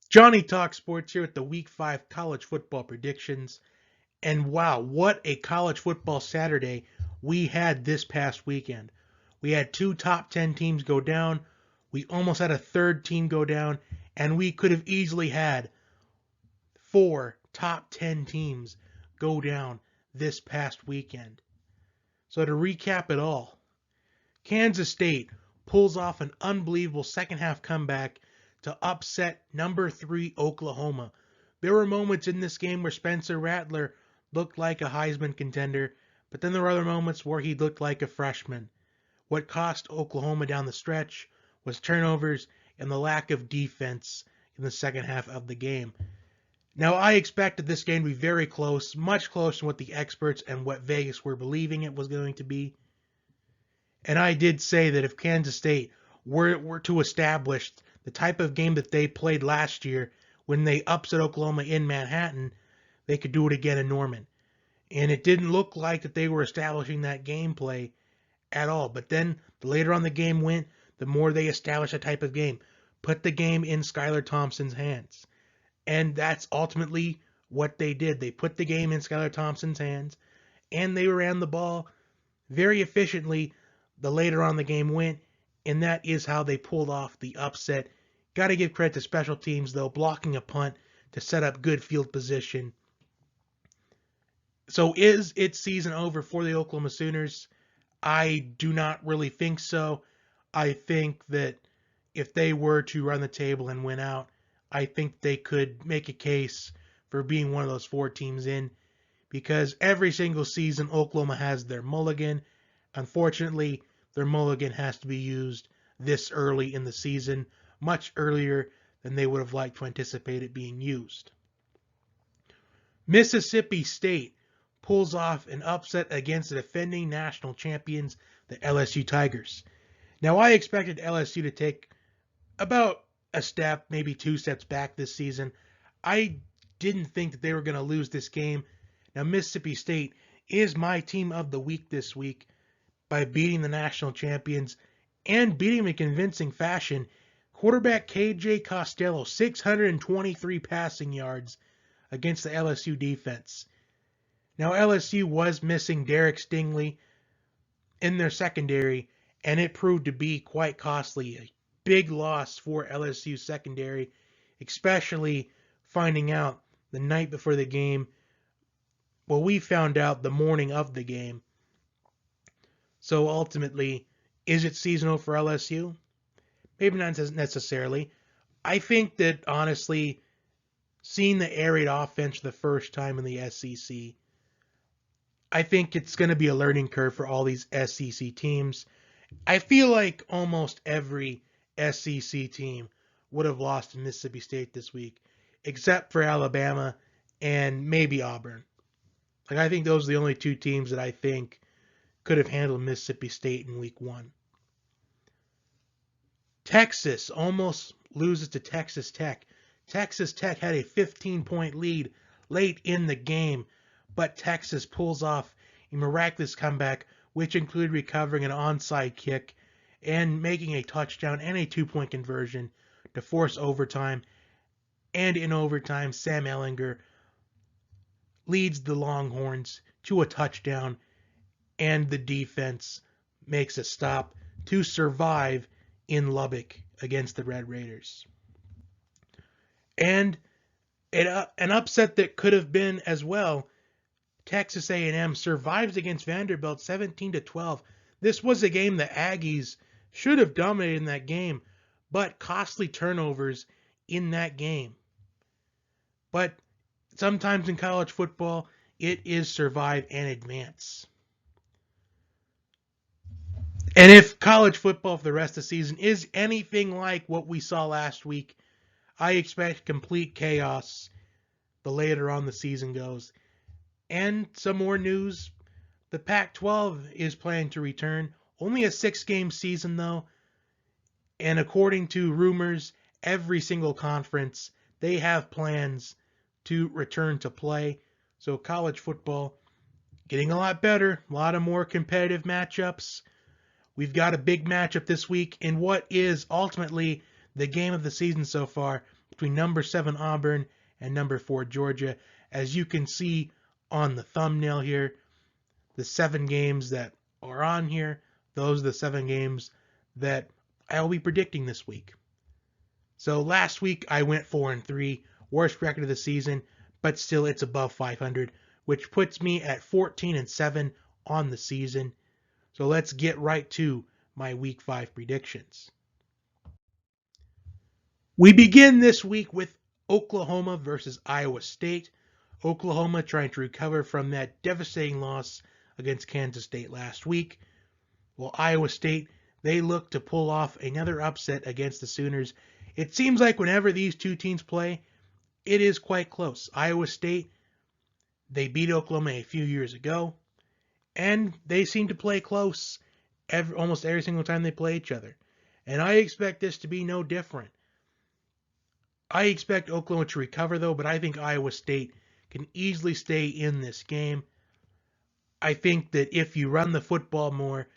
Johnny Talk Sports here with the Week 5 college football predictions. And wow, what a college football Saturday we had this past weekend. We had two top 10 teams go down. We almost had a third team go down. And we could have easily had four top 10 teams go down this past weekend. So to recap it all, Kansas State pulls off an unbelievable second half comeback to upset number 3 Oklahoma. There were moments in this game where Spencer Rattler looked like a Heisman contender, but then there were other moments where he looked like a freshman. What cost Oklahoma down the stretch was turnovers and the lack of defense in the second half of the game. Now, I expected this game to be very close, much closer than what the experts and what Vegas were believing it was going to be. And I did say that if Kansas State were to establish the type of game that they played last year when they upset Oklahoma in Manhattan, they could do it again in Norman. And it didn't look like that they were establishing that gameplay at all. But then the later on the game went, the more they established a type of game. Put the game in Skylar Thompson's hands. And that's ultimately what they did. They put the game in Skylar Thompson's hands, and they ran the ball very efficiently the later on the game went, and that is how they pulled off the upset. Got to give credit to special teams, though, blocking a punt to set up good field position. So is its season over for the Oklahoma Sooners? I do not really think so. I think that if they were to run the table and win out, I think they could make a case for being one of those four teams in, because every single season Oklahoma has their mulligan. Unfortunately, their mulligan has to be used this early in the season, much earlier than they would have liked to anticipate it being used. Mississippi State pulls off an upset against the defending national champions, the LSU Tigers. Now, I expected LSU to take about a step, maybe two steps back this season. I didn't think that they were going to lose this game. Now, Mississippi State is my team of the week this week by beating the national champions and beating them in convincing fashion. Quarterback KJ Costello, 623 passing yards against the LSU defense. Now, LSU was missing Derek Stingley in their secondary, and it proved to be quite costly. A big loss for LSU secondary, especially finding out the night before the game. Well, we found out the morning of the game. So ultimately, is it seasonal for LSU? Maybe not necessarily. I think that, honestly, seeing the air raid offense for the first time in the SEC, I think it's going to be a learning curve for all these SEC teams. I feel like almost every SEC team would have lost to Mississippi State this week, except for Alabama and maybe Auburn. Like, I think those are the only two teams that I think could have handled Mississippi State in week one. Texas almost loses to Texas Tech. Texas Tech had a 15-point lead late in the game, but Texas pulls off a miraculous comeback, which included recovering an onside kick and making a touchdown and a 2-point conversion to force overtime. And in overtime, Sam Ehlinger leads the Longhorns to a touchdown, and the defense makes a stop to survive in Lubbock against the Red Raiders. And an upset that could have been as well, Texas A&M survives against Vanderbilt 17-12. This was a game the Aggies should have dominated in that game, but costly turnovers in that game. But sometimes in college football, it is survive and advance. And if college football for the rest of the season is anything like what we saw last week, I expect complete chaos the later on the season goes. And some more news. The Pac-12 is planning to return. Only a 6-game season, though. And according to rumors, every single conference, they have plans to return to play. So college football getting a lot better. A lot of more competitive matchups. We've got a big matchup this week in what is ultimately the game of the season so far between number 7 Auburn and number 4 Georgia. As you can see on the thumbnail here, the 7 games that are on here, those are the 7 games that I'll be predicting this week. So last week I went 4-3, worst record of the season, but still it's above 500, which puts me at 14-7 on the season. So let's get right to my week 5 predictions. We begin this week with Oklahoma versus Iowa State. Oklahoma trying to recover from that devastating loss against Kansas State last week. While Iowa State, they look to pull off another upset against the Sooners. It seems like whenever these two teams play, it is quite close. Iowa State, they beat Oklahoma a few years ago, and they seem to play close almost every single time they play each other. And I expect this to be no different. I expect Oklahoma to recover, though, but I think Iowa State can easily stay in this game. I think that if you run the football more,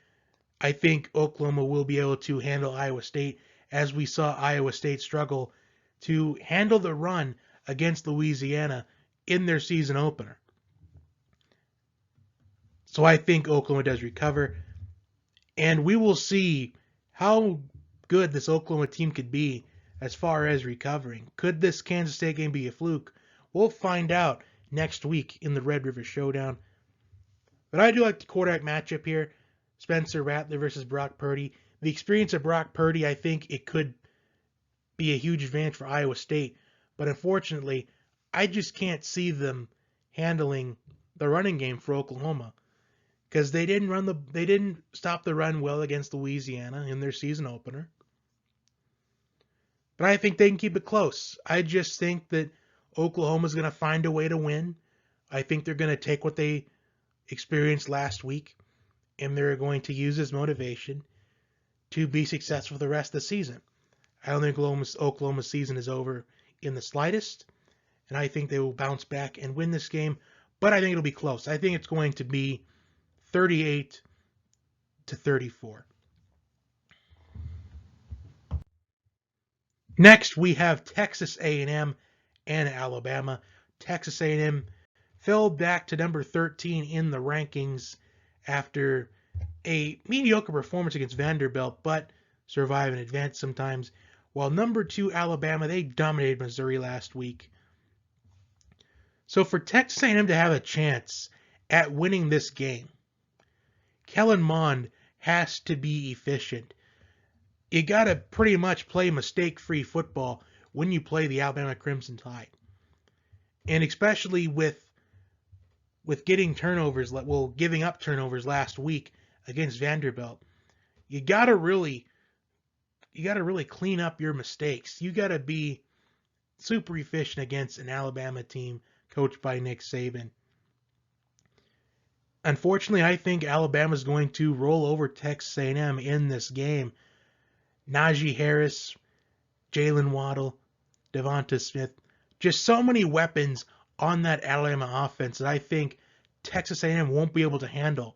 I think Oklahoma will be able to handle Iowa State, as we saw Iowa State struggle to handle the run against Louisiana in their season opener. So I think Oklahoma does recover, and we will see how good this Oklahoma team could be as far as recovering. Could this Kansas State game be a fluke? We'll find out next week in the Red River Showdown. But I do like the quarterback matchup here. Spencer Rattler versus Brock Purdy. The experience of Brock Purdy, I think it could be a huge advantage for Iowa State. But unfortunately, I just can't see them handling the running game for Oklahoma, because they didn't stop the run well against Louisiana in their season opener. But I think they can keep it close. I just think that Oklahoma's going to find a way to win. I think they're going to take what they experienced last week, and they're going to use as motivation to be successful for the rest of the season. I don't think Oklahoma's season is over in the slightest, and I think they will bounce back and win this game, but I think it'll be close. I think it's going to be 38-34. Next, we have Texas A&M and Alabama. Texas A&M fell back to number 13 in the rankings after a mediocre performance against Vanderbilt, but survive and advance sometimes. While number 2 Alabama, they dominated Missouri last week. So for Texas A&M to have a chance at winning this game, Kellen Mond has to be efficient. You got to pretty much play mistake-free football when you play the Alabama Crimson Tide. And especially with getting turnovers, giving up turnovers last week against Vanderbilt, you got to really clean up your mistakes. You got to be super efficient against an Alabama team coached by Nick Saban. Unfortunately, I think Alabama's going to roll over Texas A&M in this game. Najee Harris, Jalen Waddle, Devonta Smith, just so many weapons on that Alabama offense that I think Texas A&M won't be able to handle.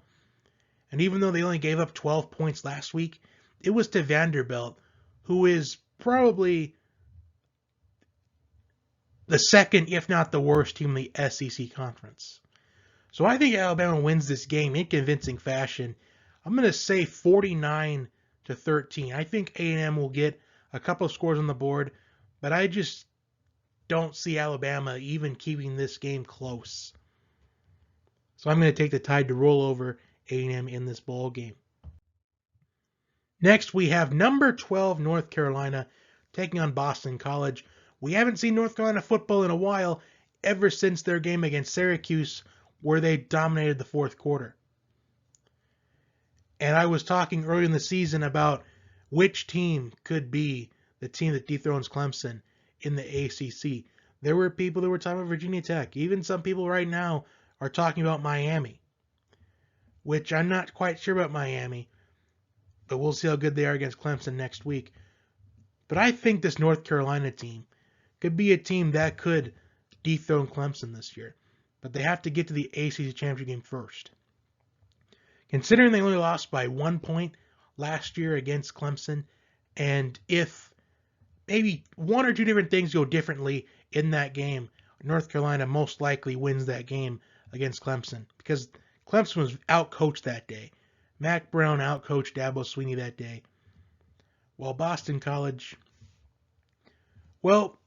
And even though they only gave up 12 points last week, it was to Vanderbilt, who is probably the second, if not the worst team in the SEC conference. So I think Alabama wins this game in convincing fashion. I'm going to say 49-13. I think A&M will get a couple of scores on the board, but I just don't see Alabama even keeping this game close. So I'm going to take the Tide to roll over A&M in this ball game. Next, we have number 12 North Carolina taking on Boston College. We haven't seen North Carolina football in a while, ever since their game against Syracuse, where they dominated the fourth quarter. And I was talking earlier in the season about which team could be the team that dethrones Clemson in the ACC. There were people that were talking about Virginia Tech. Even some people right now are talking about Miami, which I'm not quite sure about Miami, but we'll see how good they are against Clemson next week. But I think this North Carolina team could be a team that could dethrone Clemson this year. But they have to get to the ACC championship game first. Considering they only lost by 1 point last year against Clemson, and if maybe one or two different things go differently in that game, North Carolina most likely wins that game against Clemson because Clemson was outcoached that day. Mac Brown outcoached Dabo Swinney that day. While Boston College, well,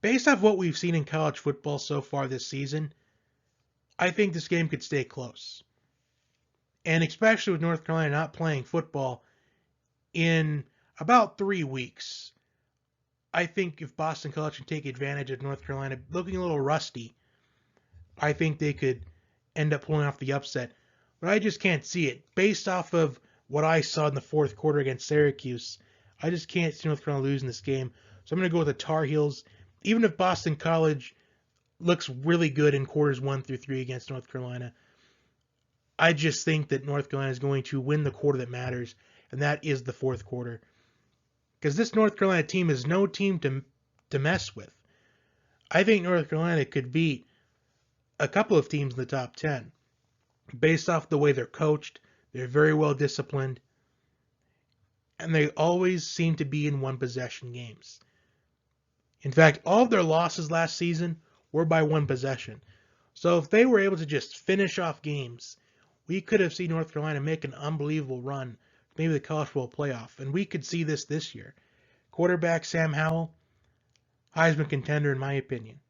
based off what we've seen in college football so far this season, I think this game could stay close. And especially with North Carolina not playing football in about 3 weeks, I think if Boston College can take advantage of North Carolina looking a little rusty, I think they could end up pulling off the upset. But I just can't see it. Based off of what I saw in the fourth quarter against Syracuse, I just can't see North Carolina losing this game. So I'm going to go with the Tar Heels. Even if Boston College looks really good in quarters 1 through 3 against North Carolina, I just think that North Carolina is going to win the quarter that matters, and that is the fourth quarter. Because this North Carolina team is no team to mess with. I think North Carolina could beat a couple of teams in the top 10 based off the way they're coached. They're very well disciplined, and they always seem to be in one possession games. In fact, all of their losses last season were by one possession. So if they were able to just finish off games, we could have seen North Carolina make an unbelievable run, maybe the college football playoff, and we could see this year. Quarterback Sam Howell, Heisman contender in my opinion.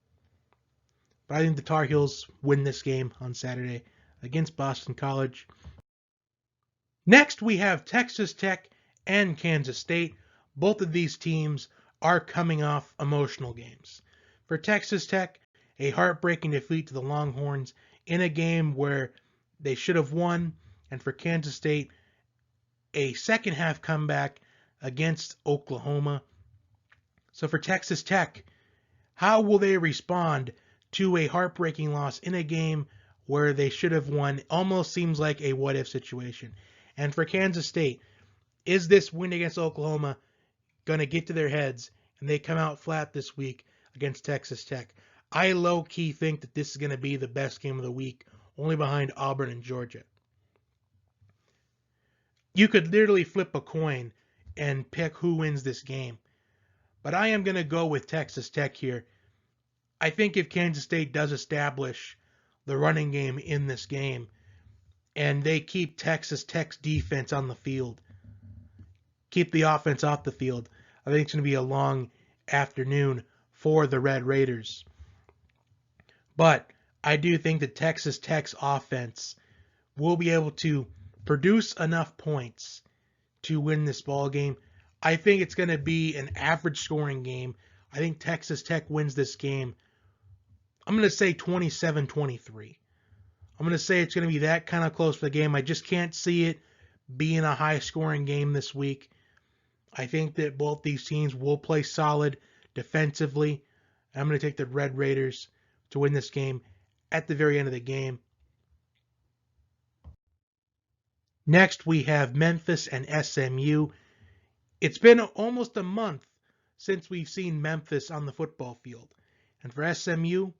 But I think the Tar Heels win this game on Saturday against Boston College. Next, we have Texas Tech and Kansas State. Both of these teams are coming off emotional games. For Texas Tech, a heartbreaking defeat to the Longhorns in a game where they should have won, and for Kansas State, a second half comeback against Oklahoma. So for Texas Tech, how will they respond to a heartbreaking loss in a game where they should have won? Almost seems like a what-if situation. And for Kansas State, is this win against Oklahoma going to get to their heads and they come out flat this week against Texas Tech? I low-key think that this is going to be the best game of the week, only behind Auburn and Georgia. You could literally flip a coin and pick who wins this game. But I am going to go with Texas Tech here. I think if Kansas State does establish the running game in this game, and they keep Texas Tech's defense on the field, keep the offense off the field, I think it's going to be a long afternoon for the Red Raiders. But I do think that Texas Tech's offense will be able to produce enough points to win this ball game. I think it's going to be an average scoring game. I think Texas Tech wins this game. I'm going to say 27-23. I'm going to say it's going to be that kind of close for the game. I just can't see it being a high-scoring game this week. I think that both these teams will play solid defensively. I'm going to take the Red Raiders to win this game at the very end of the game. Next, we have Memphis and SMU. It's been almost a month since we've seen Memphis on the football field. And for SMU,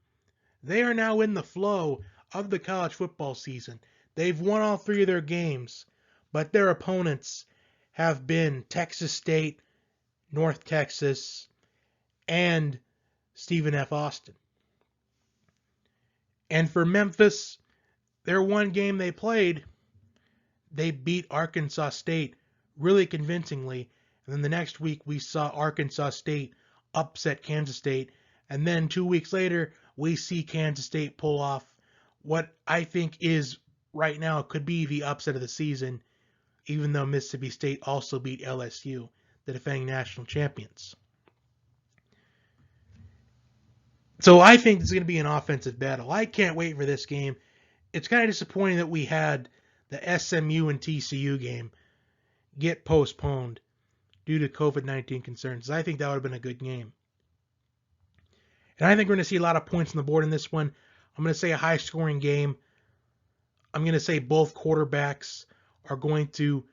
they are now in the flow of the college football season. They've won all 3 of their games, but their opponents have been Texas State, North Texas, and Stephen F. Austin. And for Memphis, their one game they played, they beat Arkansas State really convincingly. And then the next week we saw Arkansas State upset Kansas State. And then 2 weeks later, we see Kansas State pull off what I think is right now could be the upset of the season, even though Mississippi State also beat LSU, the defending national champions. So I think this is going to be an offensive battle. I can't wait for this game. It's kind of disappointing that we had the SMU and TCU game get postponed due to COVID-19 concerns. I think that would have been a good game. And I think we're going to see a lot of points on the board in this one. I'm going to say a high-scoring game. I'm going to say both quarterbacks are going to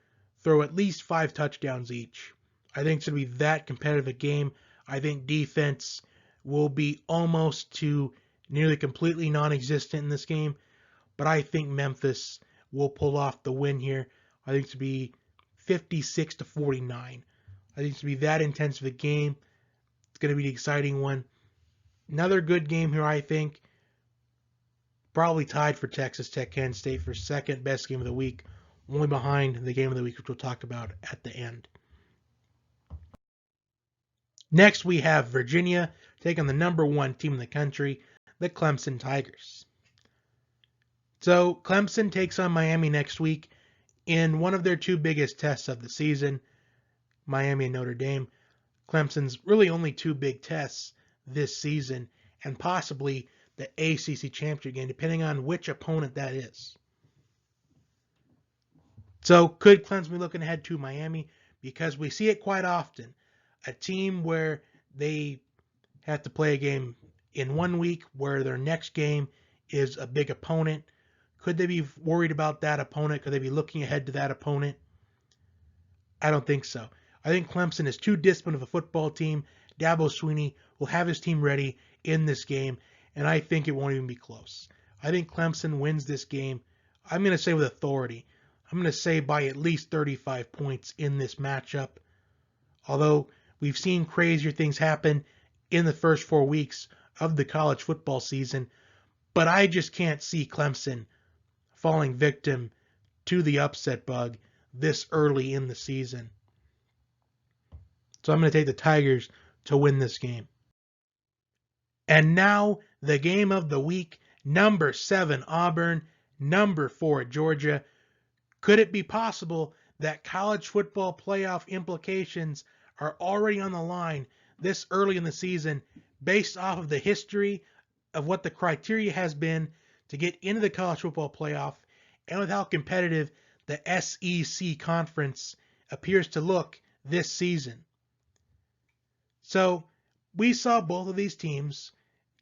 throw at least 5 touchdowns each. I think it's going to be that competitive a game. I think defense will be almost to nearly completely non-existent in this game. But I think Memphis will pull off the win here. I think it's to be 56-49. I think it's going to be that intense of a game. It's going to be the exciting one. Another good game here, I think. Probably tied for Texas Tech Kansas State for second best game of the week, only behind the game of the week, which we'll talk about at the end. Next, we have Virginia taking the number one team in the country, the Clemson Tigers. So Clemson takes on Miami next week in one of their two biggest tests of the season, Miami and Notre Dame. Clemson's really only two big tests this season, and possibly the ACC championship game, depending on which opponent that is. So could Clemson be looking ahead to Miami? Because we see it quite often. A team where they have to play a game in 1 week where their next game is a big opponent. Could they be worried about that opponent? Could they be looking ahead to that opponent? I don't think so. I think Clemson is too disciplined of a football team. Dabo Swinney will have his team ready in this game, and I think it won't even be close. I think Clemson wins this game. I'm going to say with authority. I'm going to say by at least 35 points in this matchup. Although we've seen crazier things happen in the first 4 weeks of the college football season, but I just can't see Clemson falling victim to the upset bug this early in the season. So I'm going to take the Tigers to win this game. And now the game of the week, number 7 Auburn, number 4 Georgia. Could it be possible that college football playoff implications are already on the line this early in the season based off of the history of what the criteria has been to get into the college football playoff and with how competitive the SEC conference appears to look this season? So we saw both of these teams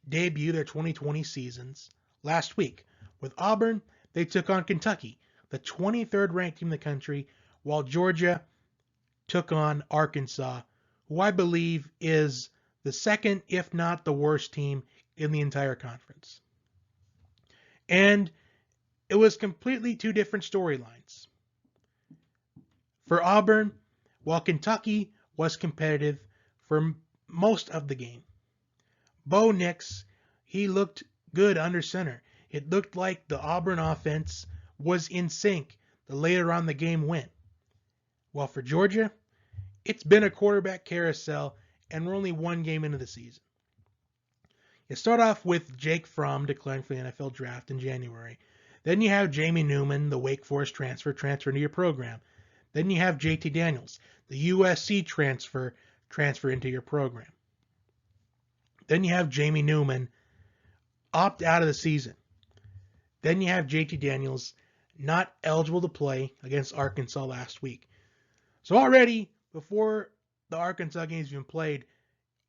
debut their 2020 seasons last week. With Auburn, they took on Kentucky, the 23rd ranked team in the country, while Georgia took on Arkansas, who I believe is the second, if not the worst team in the entire conference. And it was completely two different storylines. For Auburn, while Kentucky was competitive for most of the game, Bo Nix, he looked good under center. It looked like the Auburn offense was in sync the later on the game went. While for Georgia, it's been a quarterback carousel, and we're only one game into the season. You start off with Jake Fromm declaring for the NFL draft in January. Then you have Jamie Newman, the Wake Forest transfer into your program. Then you have JT Daniels, the USC transfer into your program. Then you have Jamie Newman opt out of the season. Then you have JT Daniels not eligible to play against Arkansas last week. So already, before the Arkansas game's been played,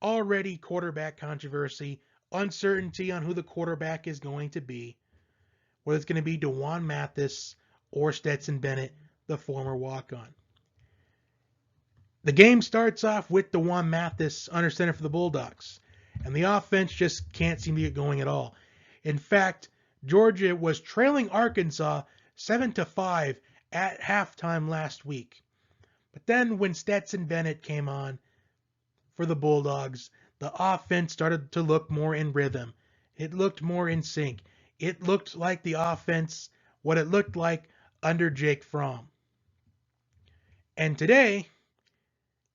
already quarterback controversy, uncertainty on who the quarterback is going to be, whether it's going to be DeJuan Mathis or Stetson Bennett, the former walk-on. The game starts off with DeJuan Mathis under center for the Bulldogs, and the offense just can't seem to get going at all. In fact, Georgia was trailing Arkansas 7-5 at halftime last week. But then when Stetson Bennett came on for the Bulldogs, the offense started to look more in rhythm. It looked more in sync. It looked like the offense, what it looked like under Jake Fromm. And today,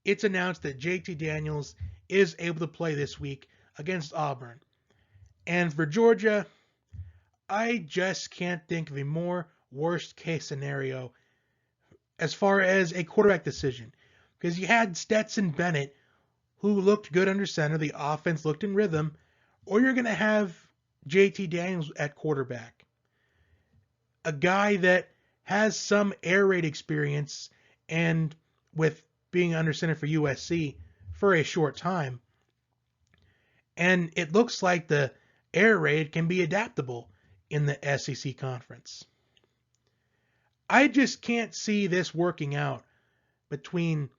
it's announced that JT Daniels is able to play this week against Auburn. And for Georgia, I just can't think of a more worst case scenario as far as a quarterback decision. Because you had Stetson Bennett, who looked good under center, the offense looked in rhythm, or you're going to have JT Daniels at quarterback. A guy that has some air raid experience and with being under center for USC for a short time. And it looks like the air raid can be adaptable in the SEC conference. I just can't see this working out between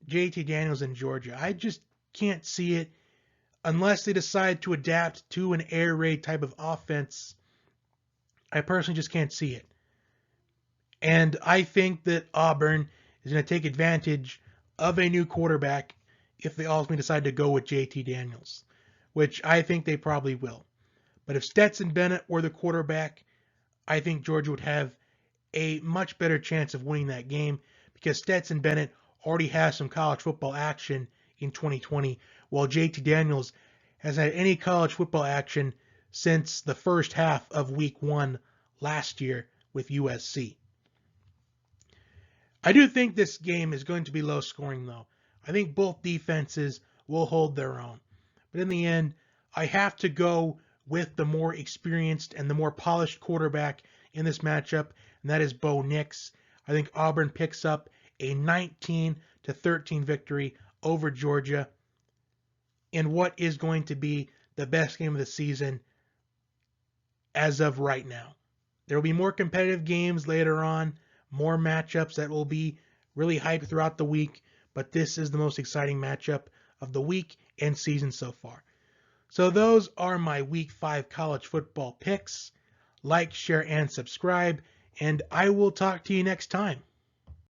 JT Daniels and Georgia. I just can't see it unless they decide to adapt to an air raid type of offense. I personally just can't see it. And I think that Auburn is going to take advantage of a new quarterback if they ultimately decide to go with JT Daniels, which I think they probably will. But if Stetson Bennett were the quarterback, I think Georgia would have a much better chance of winning that game because Stetson Bennett already has some college football action in 2020, while JT Daniels has had any college football action since the first half of week 1 last year with USC. I do think this game is going to be low scoring, though. I think both defenses will hold their own. But in the end, I have to go with the more experienced and the more polished quarterback in this matchup, and that is Bo Nix. I think Auburn picks up a 19-13 victory over Georgia in what is going to be the best game of the season as of right now. There will be more competitive games later on, more matchups that will be really hyped throughout the week, but this is the most exciting matchup of the week and season so far. So those are my Week 5 college football picks. Like, share, and subscribe, and I will talk to you next time.